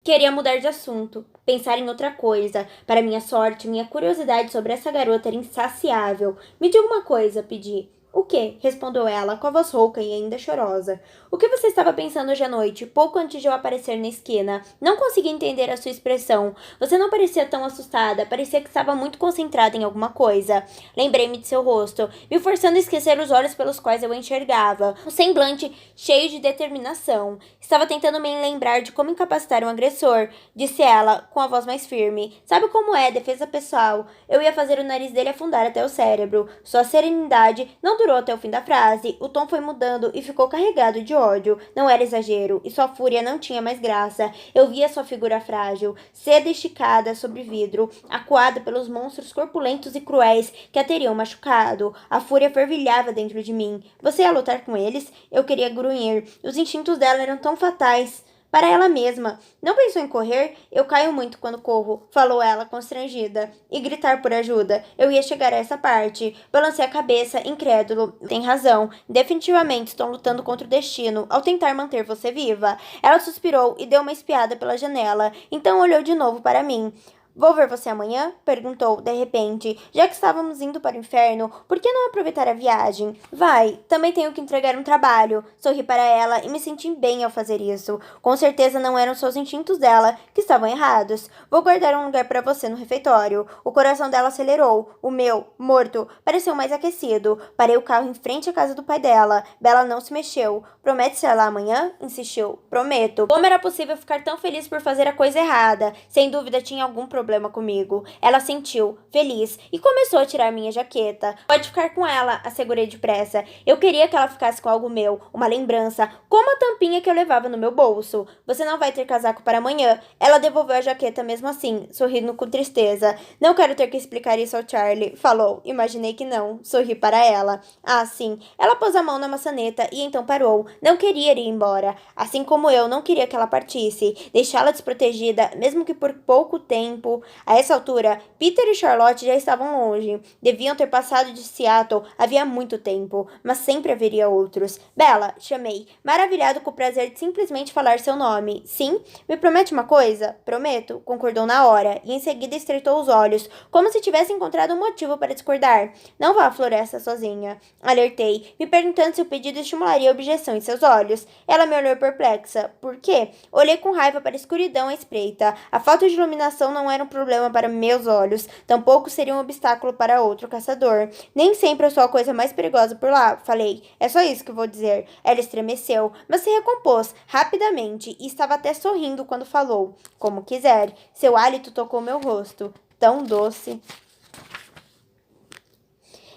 Queria mudar de assunto, pensar em outra coisa. Para minha sorte, minha curiosidade sobre essa garota era insaciável. Me diga uma coisa, pedi. O quê? Respondeu ela, com a voz rouca e ainda chorosa. O que você estava pensando hoje à noite, pouco antes de eu aparecer na esquina? Não consegui entender a sua expressão. Você não parecia tão assustada, parecia que estava muito concentrada em alguma coisa. Lembrei-me de seu rosto, me forçando a esquecer os olhos pelos quais eu a enxergava. Um semblante cheio de determinação. Estava tentando me lembrar de como incapacitar um agressor, disse ela, com a voz mais firme. Sabe como é, defesa pessoal? Eu ia fazer o nariz dele afundar até o cérebro. Sua serenidade não durou até o fim da frase. O tom foi mudando e ficou carregado de ódio. Não era exagero, e sua fúria não tinha mais graça. Eu via sua figura frágil, seda esticada sobre vidro, acuada pelos monstros corpulentos e cruéis que a teriam machucado. A fúria fervilhava dentro de mim. Você ia lutar com eles? Eu queria grunhir. Os instintos dela eram tão fatais. Para ela mesma. Não pensou em correr? Eu caio muito quando corro, falou ela, constrangida. E gritar por ajuda. Eu ia chegar a essa parte. Balancei a cabeça, incrédulo. Tem razão. Definitivamente estão lutando contra o destino ao tentar manter você viva. Ela suspirou e deu uma espiada pela janela. Então olhou de novo para mim. Vou ver você amanhã? Perguntou, de repente. Já que estávamos indo para o inferno, por que não aproveitar a viagem? Vai, também tenho que entregar um trabalho. Sorri para ela e me senti bem ao fazer isso. Com certeza não eram só os instintos dela que estavam errados. Vou guardar um lugar para você no refeitório. O coração dela acelerou. O meu, morto, pareceu mais aquecido. Parei o carro em frente à casa do pai dela. Bela não se mexeu. Promete ser lá amanhã? Insistiu. Prometo. Como era possível ficar tão feliz por fazer a coisa errada? Sem dúvida tinha algum problema comigo. Ela sentiu, feliz, e começou a tirar minha jaqueta. Pode ficar com ela, assegurei depressa. Eu queria que ela ficasse com algo meu, uma lembrança, como a tampinha que eu levava no meu bolso. Você não vai ter casaco para amanhã. Ela devolveu a jaqueta mesmo assim, sorrindo com tristeza. Não quero ter que explicar isso ao Charlie, falou. Imaginei que não. Sorri para ela. Ah, sim. Ela pôs a mão na maçaneta e então parou. Não queria ir embora. Assim como eu não queria que ela partisse. Deixá-la desprotegida, mesmo que por pouco tempo. A essa altura, Peter e Charlotte já estavam longe. Deviam ter passado de Seattle havia muito tempo, mas sempre haveria outros. Bella, chamei, maravilhado com o prazer de simplesmente falar seu nome. Sim? Me promete uma coisa? Prometo, concordou na hora, e em seguida estreitou os olhos, como se tivesse encontrado um motivo para discordar. Não vá à floresta sozinha. Alertei, me perguntando se o pedido estimularia a objeção em seus olhos. Ela me olhou perplexa. Por quê? Olhei com raiva para a escuridão à espreita. A falta de iluminação não era um problema para meus olhos, tampouco seria um obstáculo para outro caçador. Nem sempre eu sou a coisa mais perigosa por lá, falei. É só isso que vou dizer. Ela estremeceu, mas se recompôs rapidamente e estava até sorrindo quando falou. Como quiser. Seu hálito tocou meu rosto. Tão doce.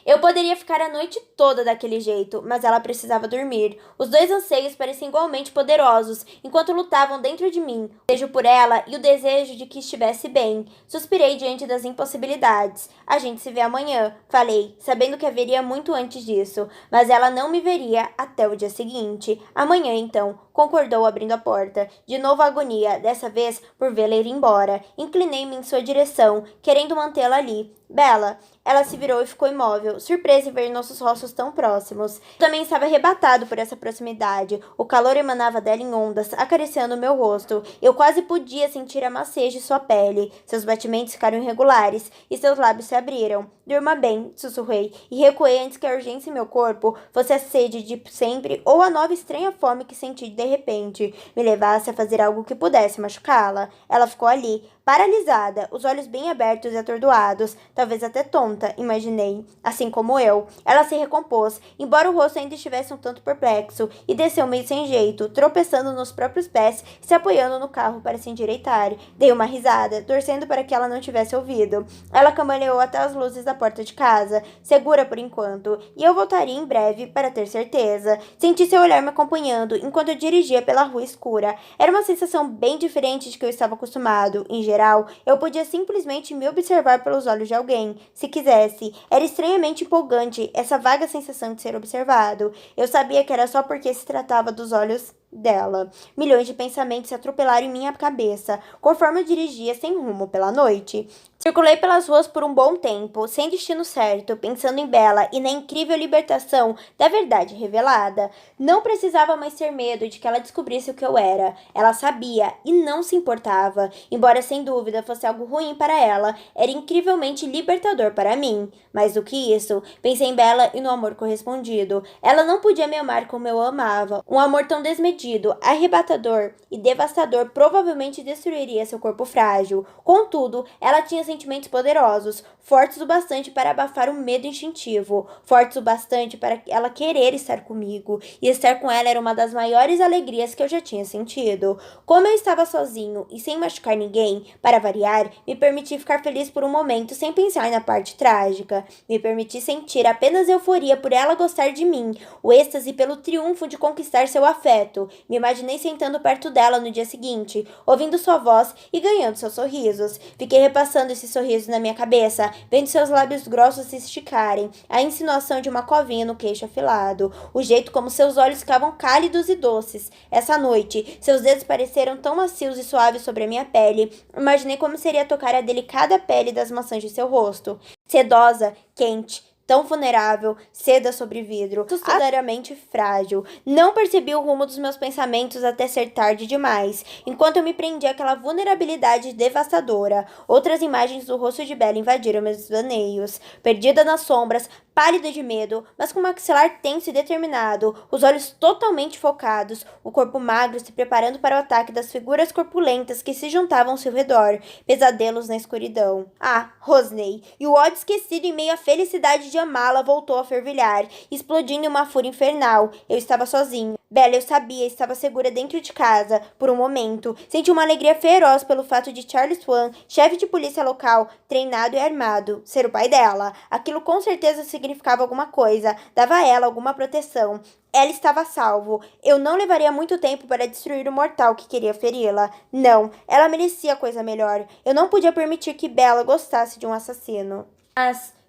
Eu poderia ficar a noite toda daquele jeito, mas ela precisava dormir. Os dois anseios pareciam igualmente poderosos, enquanto lutavam dentro de mim. O desejo por ela e o desejo de que estivesse bem. Suspirei diante das impossibilidades. A gente se vê amanhã, falei, sabendo que haveria muito antes disso. Mas ela não me veria até o dia seguinte. Amanhã, então, concordou abrindo a porta. De novo a agonia, dessa vez por vê-la ir embora. Inclinei-me em sua direção, querendo mantê-la ali. Bella, ela se virou e ficou imóvel, surpresa em ver nossos rostos tão próximos. Eu também estava arrebatado por essa proximidade. O calor emanava dela em ondas, acariciando meu rosto. Eu quase podia sentir a maciez de sua pele. Seus batimentos ficaram irregulares e seus lábios se abriram. Durma bem, sussurrei, e recuei antes que a urgência em meu corpo fosse a sede de sempre ou a nova estranha fome que senti de repente me levasse a fazer algo que pudesse machucá-la. Ela ficou ali, paralisada, os olhos bem abertos e atordoados, talvez até tonta, imaginei, assim como eu. Ela se recompôs, embora o rosto ainda estivesse um tanto perplexo, e desceu meio sem jeito, tropeçando nos próprios pés e se apoiando no carro para se endireitar. Dei uma risada, torcendo para que ela não tivesse ouvido. Ela cambaleou até as luzes da porta de casa, segura por enquanto, e eu voltaria em breve para ter certeza. Senti seu olhar me acompanhando enquanto eu dirigia pela rua escura. Era uma sensação bem diferente de que eu estava acostumado. Em geral, eu podia simplesmente me observar pelos olhos de alguém, se quisesse. Era estranhamente empolgante essa vaga sensação de ser observado. Eu sabia que era só porque se tratava dos olhos dela. Milhões de pensamentos se atropelaram em minha cabeça, conforme eu dirigia sem rumo pela noite. Circulei pelas ruas por um bom tempo, sem destino certo, pensando em Bella e na incrível libertação da verdade revelada. Não precisava mais ter medo de que ela descobrisse o que eu era. Ela sabia e não se importava. Embora sem dúvida fosse algo ruim para ela, era incrivelmente libertador para mim. Mais do que isso, pensei em Bella e no amor correspondido. Ela não podia me amar como eu amava. Um amor tão desmedido, arrebatador e devastador provavelmente destruiria seu corpo frágil. Contudo, ela tinha sentimentos poderosos, fortes o bastante para abafar o medo instintivo, fortes o bastante para ela querer estar comigo, e estar com ela era uma das maiores alegrias que eu já tinha sentido. Como eu estava sozinho e sem machucar ninguém, para variar, me permiti ficar feliz por um momento sem pensar na parte trágica. Me permiti sentir apenas euforia por ela gostar de mim, o êxtase pelo triunfo de conquistar seu afeto. Me imaginei sentando perto dela no dia seguinte, ouvindo sua voz e ganhando seus sorrisos. Fiquei repassando esse sorriso na minha cabeça, vendo seus lábios grossos se esticarem, a insinuação de uma covinha no queixo afilado, o jeito como seus olhos ficavam cálidos e doces. Essa noite, seus dedos pareceram tão macios e suaves sobre a minha pele. Imaginei como seria tocar a delicada pele das maçãs de seu rosto, sedosa, quente, tão vulnerável, seda sobre vidro, assustadoramente frágil. Não percebi o rumo dos meus pensamentos até ser tarde demais, enquanto eu me prendi àquela vulnerabilidade devastadora. Outras imagens do rosto de Bella invadiram meus desvaneios. Perdida nas sombras, pálida de medo, mas com o maxilar tenso e determinado, os olhos totalmente focados, o corpo magro se preparando para o ataque das figuras corpulentas que se juntavam ao seu redor, pesadelos na escuridão. Ah, Rosney! E o ódio esquecido em meio à felicidade de amá-la voltou a fervilhar, explodindo em uma fúria infernal. Eu estava sozinho. Bella, eu sabia, estava segura dentro de casa. Por um momento, senti uma alegria feroz pelo fato de Charles Swan, chefe de polícia local, treinado e armado, ser o pai dela. Aquilo com certeza significava alguma coisa, dava a ela alguma proteção. Ela estava a salvo. Eu não levaria muito tempo para destruir o mortal que queria feri-la. Não, ela merecia coisa melhor. Eu não podia permitir que Bella gostasse de um assassino.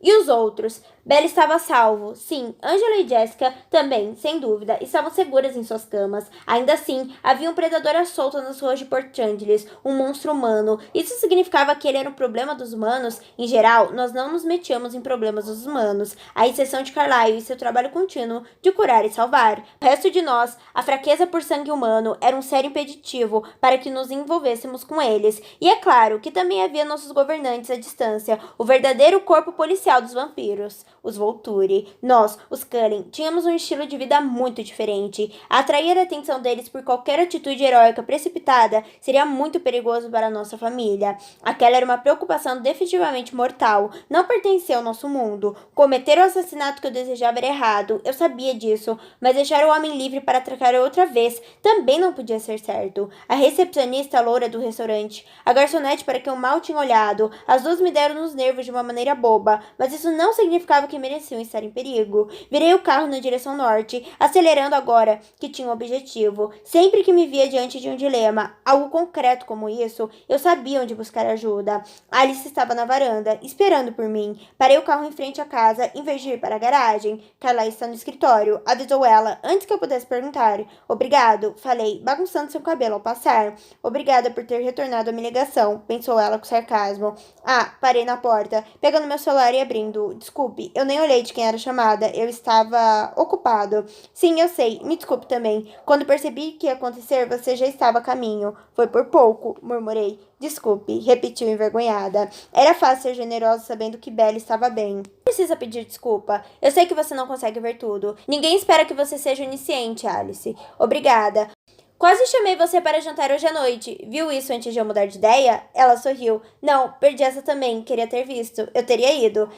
E os outros? Bella estava a salvo. Sim, Angela e Jessica também, sem dúvida, estavam seguras em suas camas. Ainda assim, havia um predador à solta nas ruas de Port Angeles, um monstro humano. Isso significava que ele era um problema dos humanos? Em geral, nós não nos metíamos em problemas dos humanos, à exceção de Carlyle e seu trabalho contínuo de curar e salvar. O resto de nós, a fraqueza por sangue humano, era um sério impeditivo para que nos envolvêssemos com eles. E é claro que também havia nossos governantes à distância, o verdadeiro corpo policial dos vampiros, os Volturi. Nós, os Cullen, tínhamos um estilo de vida muito diferente. Atrair a atenção deles por qualquer atitude heróica precipitada seria muito perigoso para a nossa família. Aquela era uma preocupação definitivamente mortal. Não pertencia ao nosso mundo. Cometer o assassinato que eu desejava era errado. Eu sabia disso, mas deixar o homem livre para atracar outra vez também não podia ser certo. A recepcionista loura do restaurante, a garçonete para quem eu mal tinha olhado, as duas me deram nos nervos de uma maneira boba, mas isso não significava que mereciam estar em perigo. Virei o carro na direção norte, acelerando agora que tinha um objetivo. Sempre que me via diante de um dilema, algo concreto como isso, eu sabia onde buscar ajuda. Alice estava na varanda, esperando por mim. Parei o carro em frente à casa, em vez de ir para a garagem. Carla está no escritório, avisou ela, antes que eu pudesse perguntar. Obrigado, falei, bagunçando seu cabelo ao passar. Obrigada por ter retornado a minha ligação, pensou ela com sarcasmo. Ah, parei na porta, pegando meu celular e abrindo. Desculpe, eu nem olhei de quem era a chamada. Eu estava ocupado. Sim, eu sei. Me desculpe também. Quando percebi que ia acontecer, você já estava a caminho. Foi por pouco, murmurei. Desculpe, repetiu envergonhada. Era fácil ser generosa sabendo que Bella estava bem. Não precisa pedir desculpa. Eu sei que você não consegue ver tudo. Ninguém espera que você seja onisciente, Alice. Obrigada. Quase chamei você para jantar hoje à noite. Viu isso antes de eu mudar de ideia? Ela sorriu. Não, perdi essa também. Queria ter visto. Eu teria ido.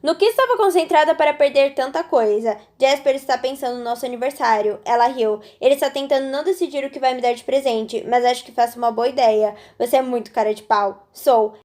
No que estava concentrada para perder tanta coisa? Jasper está pensando no nosso aniversário. Ela riu. Ele está tentando não decidir o que vai me dar de presente, mas acho que faço uma boa ideia. Você é muito cara de pau. Sou.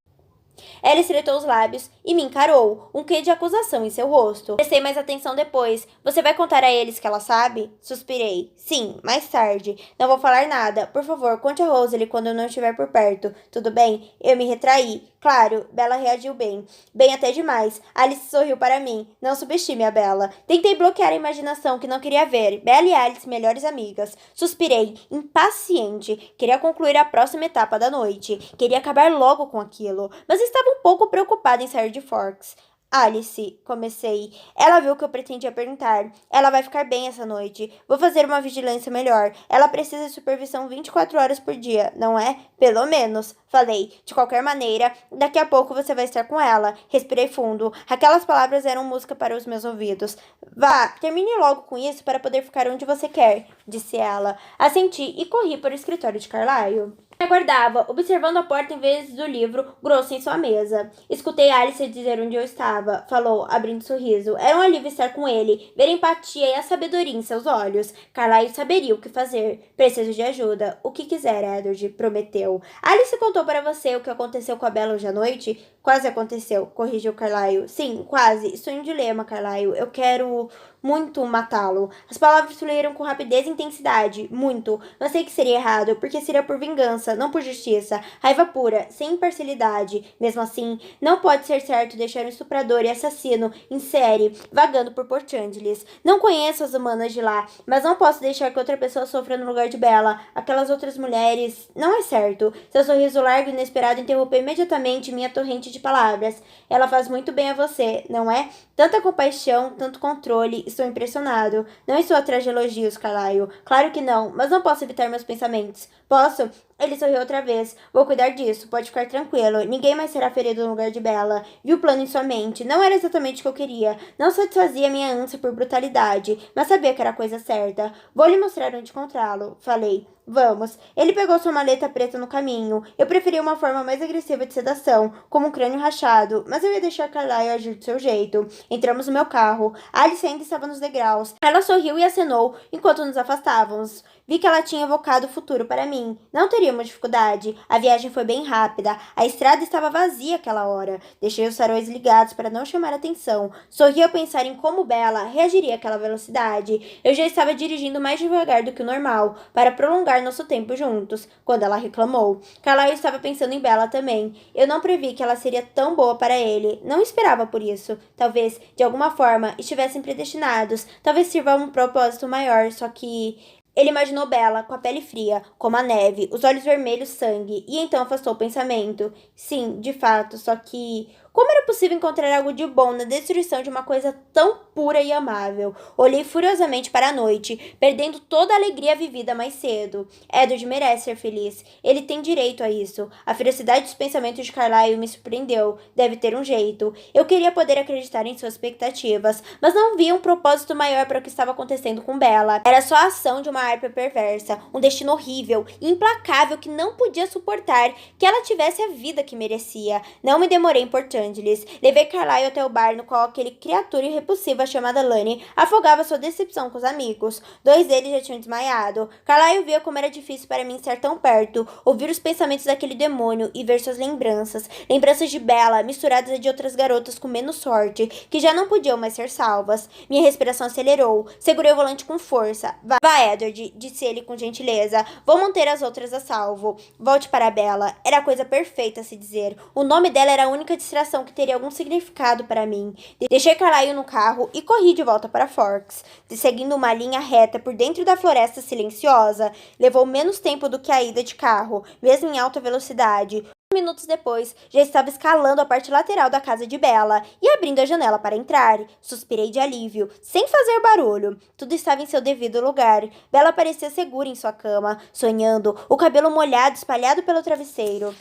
Ela estreitou os lábios e me encarou, um quê de acusação em seu rosto. Prestei mais atenção depois. Você vai contar a eles que ela sabe? Suspirei. Sim, mais tarde. Não vou falar nada. Por favor, conte a Rosalie quando eu não estiver por perto. Tudo bem? Eu me retraí. Claro, Bella reagiu bem. Bem até demais. Alice sorriu para mim. Não subestime a Bella. Tentei bloquear a imaginação que não queria ver. Bella e Alice, melhores amigas. Suspirei, impaciente. Queria concluir a próxima etapa da noite. Queria acabar logo com aquilo. Mas estava um pouco preocupada em sair de Forks. Alice, comecei. Ela viu o que eu pretendia perguntar. Ela vai ficar bem essa noite. Vou fazer uma vigilância melhor. Ela precisa de supervisão 24 horas por dia, não é? Pelo menos, falei. De qualquer maneira, daqui a pouco você vai estar com ela. Respirei fundo. Aquelas palavras eram música para os meus ouvidos. Vá, termine logo com isso para poder ficar onde você quer, disse ela. Assenti e corri para o escritório de Carlyle. Aguardava, observando a porta em vez do livro grosso em sua mesa. Escutei Alice dizer onde eu estava. Falou, abrindo sorriso. Era um alívio estar com ele, ver a empatia e a sabedoria em seus olhos. Carlyle saberia o que fazer. Preciso de ajuda. O que quiser, Edward, prometeu. Alice contou para você o que aconteceu com a Bella hoje à noite? Quase aconteceu, corrigiu Carlyle. Sim, quase. Estou em um dilema, Carlyle. Eu quero muito matá-lo. As palavras fluíram com rapidez e intensidade. Muito. Mas sei que seria errado, porque seria por vingança, não por justiça. Raiva pura, sem imparcialidade. Mesmo assim, não pode ser certo deixar um estuprador e assassino em série vagando por Port Angeles. Não conheço as humanas de lá, mas não posso deixar que outra pessoa sofra no lugar de Bella. Aquelas outras mulheres... Não é certo. Seu sorriso largo e inesperado interrompeu imediatamente minha torrente de palavras. Ela faz muito bem a você, não é? Tanta compaixão, tanto controle. Estou impressionado. Não estou atrás de elogios, Carlyle. Claro que não, mas não posso evitar meus pensamentos. Posso? Ele sorriu outra vez. Vou cuidar disso, pode ficar tranquilo. Ninguém mais será ferido no lugar de Bella. Vi o plano em sua mente. Não era exatamente o que eu queria. Não satisfazia minha ânsia por brutalidade, mas sabia que era a coisa certa. Vou lhe mostrar onde encontrá-lo, falei. Vamos. Ele pegou sua maleta preta no caminho. Eu preferia uma forma mais agressiva de sedação, como um crânio rachado, mas eu ia deixar Carlyle agir do seu jeito. Entramos no meu carro. Alice ainda estava nos degraus. Ela sorriu e acenou enquanto nos afastávamos. Vi que ela tinha evocado o futuro para mim. Não teríamos dificuldade. A viagem foi bem rápida. A estrada estava vazia aquela hora. Deixei os faróis ligados para não chamar atenção. Sorri ao pensar em como Bella reagiria àquela velocidade. Eu já estava dirigindo mais devagar do que o normal, para prolongar nosso tempo juntos, quando ela reclamou. Carlyle estava pensando em Bella também. Eu não previ que ela seria tão boa para ele. Não esperava por isso. Talvez, de alguma forma, estivessem predestinados. Talvez sirva a um propósito maior, só que... Ele imaginou Bella, com a pele fria, como a neve, os olhos vermelhos sangue, e então afastou o pensamento. Sim, de fato, só que... Como era possível encontrar algo de bom na destruição de uma coisa tão pura e amável? Olhei furiosamente para a noite, perdendo toda a alegria vivida mais cedo. Edward merece ser feliz. Ele tem direito a isso. A ferocidade dos pensamentos de Carlyle me surpreendeu. Deve ter um jeito. Eu queria poder acreditar em suas expectativas, mas não via um propósito maior para o que estava acontecendo com Bella. Era só a ação de uma harpa perversa, um destino horrível e implacável que não podia suportar que ela tivesse a vida que merecia. Não me demorei em Port Angeles. Levei Carlyle até o bar no qual aquele criatura irrepulsiva chamada Lane afogava sua decepção com os amigos. 2 deles já tinham desmaiado. Carlyle via como era difícil para mim estar tão perto, ouvir os pensamentos daquele demônio e ver suas lembranças. Lembranças de Bella, misturadas a de outras garotas com menos sorte, que já não podiam mais ser salvas. Minha respiração acelerou. Segurei o volante com força. Vá, Edward, disse ele com gentileza. Vou manter as outras a salvo. Volte para Bella. Era a coisa perfeita a se dizer. O nome dela era a única distração que teria algum significado para mim. Deixei Carlyle no carro e corri de volta para Forks, seguindo uma linha reta por dentro da floresta silenciosa. Levou menos tempo do que a ida de carro, mesmo em alta velocidade. Minutos depois, já estava escalando a parte lateral da casa de Bella e abrindo a janela para entrar. Suspirei de alívio, sem fazer barulho. Tudo estava em seu devido lugar. Bella parecia segura em sua cama, sonhando, o cabelo molhado espalhado pelo travesseiro.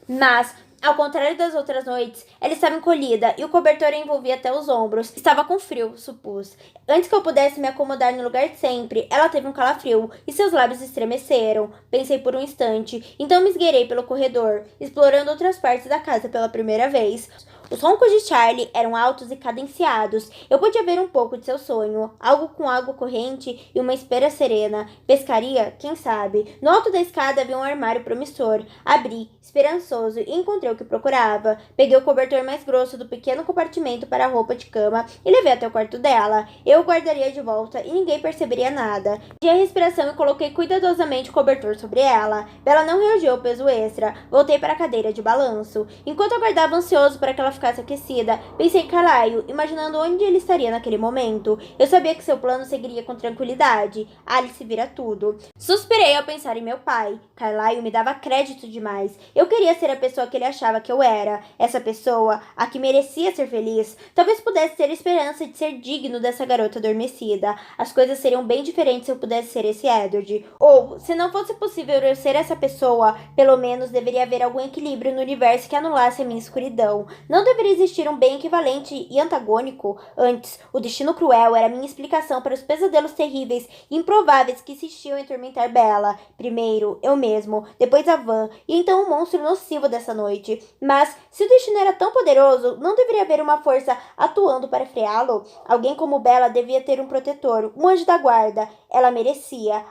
Mas, ao contrário das outras noites, ela estava encolhida e o cobertor a envolvia até os ombros. Estava com frio, supus. Antes que eu pudesse me acomodar no lugar de sempre, ela teve um calafrio e seus lábios estremeceram. Pensei por um instante, então me esgueirei pelo corredor, explorando outras partes da casa pela primeira vez. Os roncos de Charlie eram altos e cadenciados. Eu podia ver um pouco de seu sonho, algo com água corrente e uma espera serena. Pescaria? Quem sabe? No alto da escada havia um armário promissor. Abri, esperançoso, e encontrei o que procurava. Peguei o cobertor mais grosso do pequeno compartimento para a roupa de cama e levei até o quarto dela. Eu o guardaria de volta e ninguém perceberia nada. Pedi a respiração e coloquei cuidadosamente o cobertor sobre ela. Bela não reagiu ao peso extra. Voltei para a cadeira de balanço. Enquanto aguardava ansioso para que ela ficasse aquecida, pensei em Carlyle, imaginando onde ele estaria naquele momento. Eu sabia que seu plano seguiria com tranquilidade. Alice vira tudo. Suspirei ao pensar em meu pai. Carlyle me dava crédito demais. Eu queria ser a pessoa que ele achava que eu era. Essa pessoa, a que merecia ser feliz. Talvez pudesse ter esperança de ser digno dessa garota adormecida. As coisas seriam bem diferentes se eu pudesse ser esse Edward. Ou, se não fosse possível eu ser essa pessoa, pelo menos deveria haver algum equilíbrio no universo que anulasse a minha escuridão. Não deveria existir um bem equivalente e antagônico. Antes, o destino cruel era minha explicação para os pesadelos terríveis e improváveis que insistiam em atormentar Bella. Primeiro, eu mesmo, depois a Van, e então o monstro nocivo dessa noite. Mas, se o destino era tão poderoso, não deveria haver uma força atuando para freá-lo? Alguém como Bella devia ter um protetor, um anjo da guarda. Ela merecia.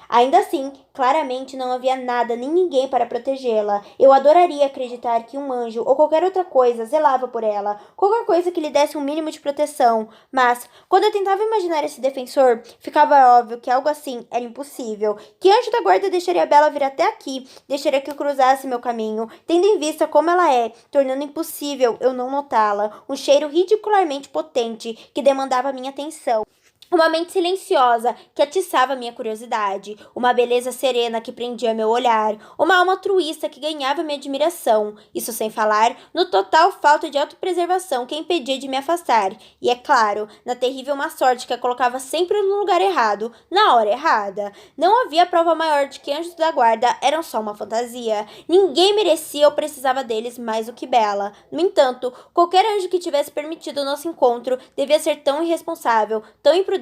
Ainda assim, claramente não havia nada nem ninguém para protegê-la. Eu adoraria acreditar que um anjo ou qualquer outra coisa zelava por ela, qualquer coisa que lhe desse um mínimo de proteção. Mas, quando eu tentava imaginar esse defensor, ficava óbvio que algo assim era impossível. Que anjo da guarda deixaria Bella vir até aqui, deixaria que eu cruzasse meu caminho, tendo em vista como ela é, tornando impossível eu não notá-la. Um cheiro ridicularmente potente que demandava minha atenção. Uma mente silenciosa que atiçava minha curiosidade, uma beleza serena que prendia meu olhar, uma alma altruísta que ganhava minha admiração, isso sem falar no total falta de autopreservação que impedia de me afastar, e é claro, na terrível má sorte que a colocava sempre no lugar errado, na hora errada. Não havia prova maior de que anjos da guarda eram só uma fantasia. Ninguém merecia ou precisava deles mais do que Bella. No entanto, qualquer anjo que tivesse permitido o nosso encontro devia ser tão irresponsável, tão imprudente,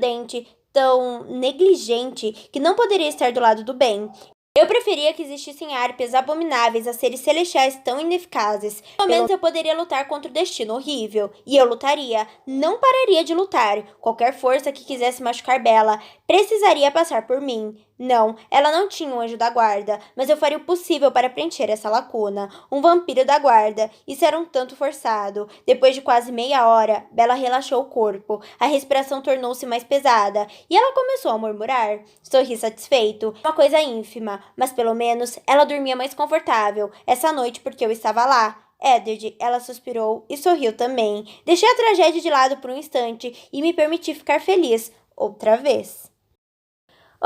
tão negligente, que não poderia estar do lado do bem. Eu preferia que existissem harpias abomináveis a seres celestiais tão ineficazes. Pelo menos eu poderia lutar contra o destino horrível. E eu lutaria. Não pararia de lutar. Qualquer força que quisesse machucar Bella precisaria passar por mim. Não, ela não tinha um anjo da guarda, mas eu faria o possível para preencher essa lacuna. Um vampiro da guarda. Isso era um tanto forçado. Depois de quase meia hora, Bella relaxou o corpo. A respiração tornou-se mais pesada e ela começou a murmurar. Sorri satisfeito. Uma coisa ínfima, mas pelo menos ela dormia mais confortável essa noite porque eu estava lá. Edward, ela suspirou e sorriu também. Deixei a tragédia de lado por um instante e me permiti ficar feliz. Outra vez.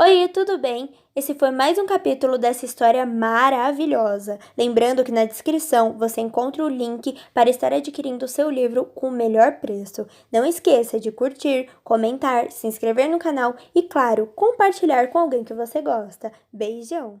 Oi, tudo bem? Esse foi mais um capítulo dessa história maravilhosa. Lembrando que na descrição você encontra o link para estar adquirindo o seu livro com o melhor preço. Não esqueça de curtir, comentar, se inscrever no canal e, claro, compartilhar com alguém que você gosta. Beijão!